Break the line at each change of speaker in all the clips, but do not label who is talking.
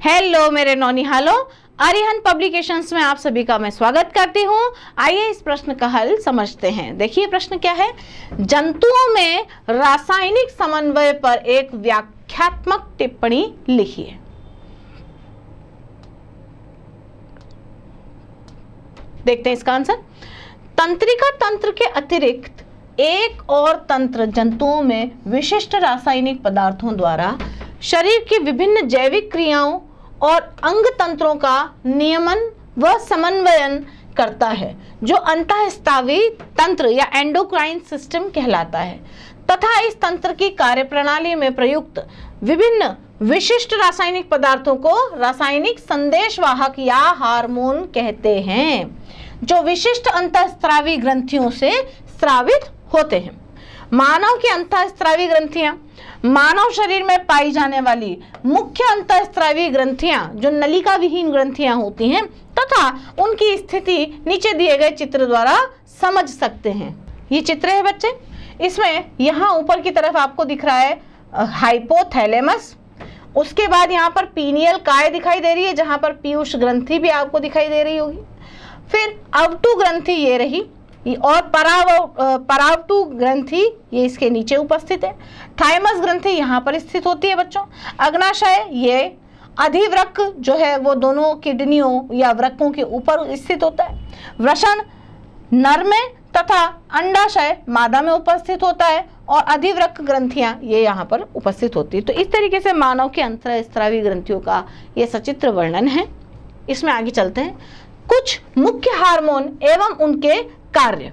Hello मेरे नौनिहालों, आर्यहन publications में आप सभी का मैं स्वागत करती हूँ। आइए इस प्रश्न का हल समझते हैं। देखिए प्रश्न क्या है। जंतुओं में रासायनिक समन्वय पर एक व्याख्यात्मक टिप्पणी लिखिए। देखते हैं इसका आंसर। तंत्रिका तंत्र के अतिरिक्त एक और तंत्र जंतुओं में विशिष्ट रासायनिक पदार्थों द्वारा शरीर की विभिन्न जैविक क्रियाओं और अंग तंत्रों का नियमन व समन्वयन करता है, जो अंतःस्रावी तंत्र या एंडोक्राइन सिस्टम कहलाता है तथा इस तंत्र की कार्यप्रणाली में प्रयुक्त विभिन्न विशिष्ट रासायनिक पदार्थों को रासायनिक संदेशवाहक या हार्मोन कहते हैं, जो विशिष्ट अंतःस्रावी ग्रंथियों से स्रावित होते हैं। मानव की अंतःस्रावी ग्रंथियां मानव शरीर में पाई जाने वाली मुख्य अंतःस्रावी ग्रंथियां जो नलिका विहीन ग्रंथियां होती हैं तथा उनकी स्थिति नीचे दिए गए चित्र द्वारा समझ सकते हैं। ये चित्र है बच्चे, इसमें यहाँ ऊपर की तरफ आपको दिख रहा है हाइपोथैलेमस, उसके बाद यहाँ पर पीनियल काय दिखाई दे रही है जहाँ पर पीयूष ग्रंथि भी आपको दिखाई दे रही होगी। फिर अवटु ग्रंथि ये रही और परावटु ग्रंथि ये इसके नीचे उपस्थित है। थाइमस ग्रंथि यहाँ पर स्थित होती है बच्चों। अग्नाशय ये अधिवृक्क जो है वो दोनों किडनियों या वृक्कों के ऊपर स्थित होता है। वृषण नर में तथा अंडाशय मादा में उपस्थित होता है और अधिवृक्क ग्रंथियां ये यहाँ पर उपस्थित होती है। तो इस तरीके से मानव के अंतःस्रावी ग्रंथियों का ये सचित्र वर्णन है। इसमें आगे चलते हैं। कुछ मुख्य हार्मोन एवं उनके कार्य।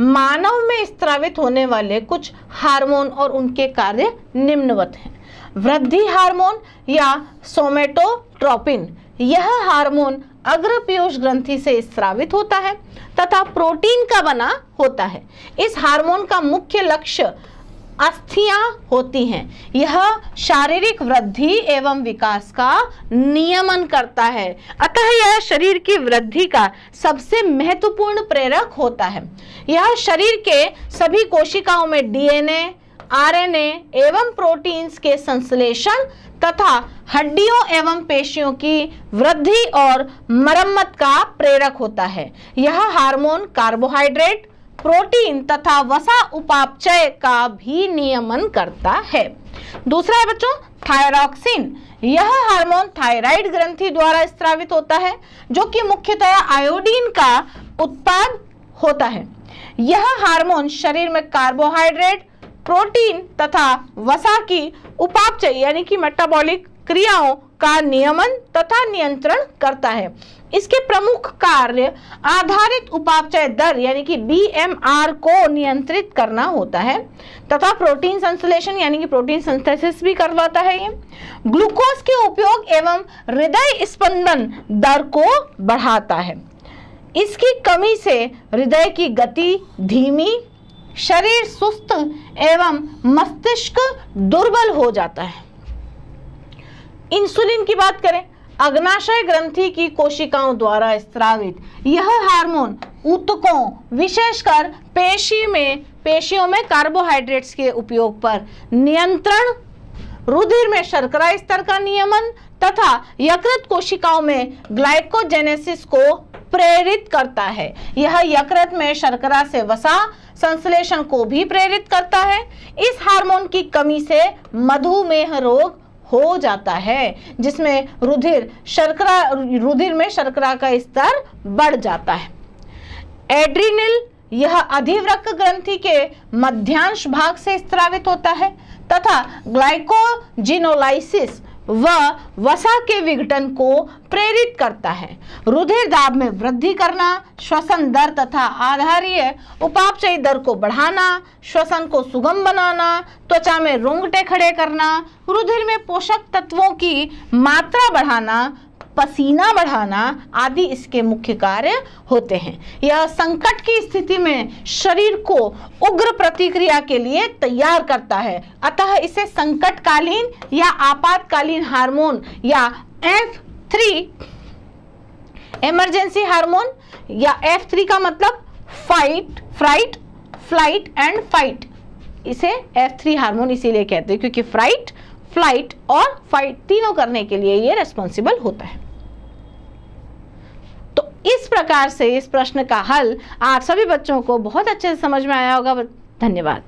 मानव में स्रावित होने वाले कुछ हार्मोन और उनके कार्य निम्नवत हैं। वृद्धि हार्मोन या सोमेटोट्रोपिन, यह हार्मोन अग्र पीयूष ग्रंथि से स्रावित होता है तथा प्रोटीन का बना होता है। इस हार्मोन का मुख्य लक्ष्य अस्थियां होती हैं। यह शारीरिक वृद्धि एवं विकास का नियमन करता है, अतः यह शरीर की वृद्धि का सबसे महत्वपूर्ण प्रेरक होता है। यह शरीर के सभी कोशिकाओं में डीएनए, आरएनए एवं प्रोटीन्स के संश्लेषण तथा हड्डियों एवं पेशियों की वृद्धि और मरम्मत का प्रेरक होता है। यह हार्मोन कार्बोहाइड्रेट, प्रोटीन तथा वसा उपापचय का भी नियमन करता है। दूसरा है बच्चों थायरॉक्सिन। यह हार्मोन थायराइड ग्रंथि द्वारा स्रावित होता है, जो कि मुख्यतः आयोडीन का उत्पाद होता है। यह हार्मोन शरीर में कार्बोहाइड्रेट, प्रोटीन तथा वसा की उपापचय यानी कि मेटाबॉलिक क्रियाओं का नियमन तथा नियंत्रण करता है। इसके प्रमुख कार्य आधारित उपापचय दर यानी कि BMR को नियंत्रित करना होता है तथा प्रोटीन संश्लेषण यानी कि प्रोटीन सिंथेसिस भी करवाता है। ये ग्लूकोज के उपयोग एवं हृदय स्पंदन दर को बढ़ाता है। इसकी कमी से हृदय की गति धीमी, शरीर सुस्त एवं मस्तिष्क दुर्बल हो जाता है। इंसुलिन की बात करें, अग्नाशय ग्रंथि की कोशिकाओं द्वारा स्रावित यह हार्मोन ऊतकों विशेषकर पेशियों में कार्बोहाइड्रेट्स के उपयोग पर नियंत्रण, रुधिर में शर्करा स्तर का नियमन तथा यकृत कोशिकाओं में ग्लाइकोजेनेसिस को प्रेरित करता है। यह यकृत में शर्करा से वसा संश्लेषण को भी प्रेरित करता है। इस हार्मोन की कमी से मधुमेह रोग हो जाता है, जिसमें रुधिर में शर्करा का स्तर बढ़ जाता है। एड्रिनल यह अधिवृक्क ग्रंथि के मध्यांश भाग से स्रावित होता है तथा ग्लाइकोजिनोलाइसिस व वसा के विघटन को प्रेरित करता है। रुधिर दाब में वृद्धि करना, श्वसन दर तथा आधारीय उपापचय दर को बढ़ाना, श्वसन को सुगम बनाना, त्वचा में रोंगटे खड़े करना, रुधिर में पोषक तत्वों की मात्रा बढ़ाना, पसीना बढ़ाना आदि इसके मुख्य कार्य होते हैं। यह संकट की स्थिति में शरीर को उग्र प्रतिक्रिया के लिए तैयार करता है, अतः इसे संकटकालीन या आपातकालीन हार्मोन या F3 इमरजेंसी हार्मोन या F3 का मतलब फ्लाइट एंड फाइट, इसे F3 हार्मोन इसीलिए कहते हैं क्योंकि फ्लाइट और फाइट तीनों करने के लिए ये रेस्पॉन्सिबल होता है। तो इस प्रकार से इस प्रश्न का हल आप सभी बच्चों को बहुत अच्छे से समझ में आया होगा। धन्यवाद।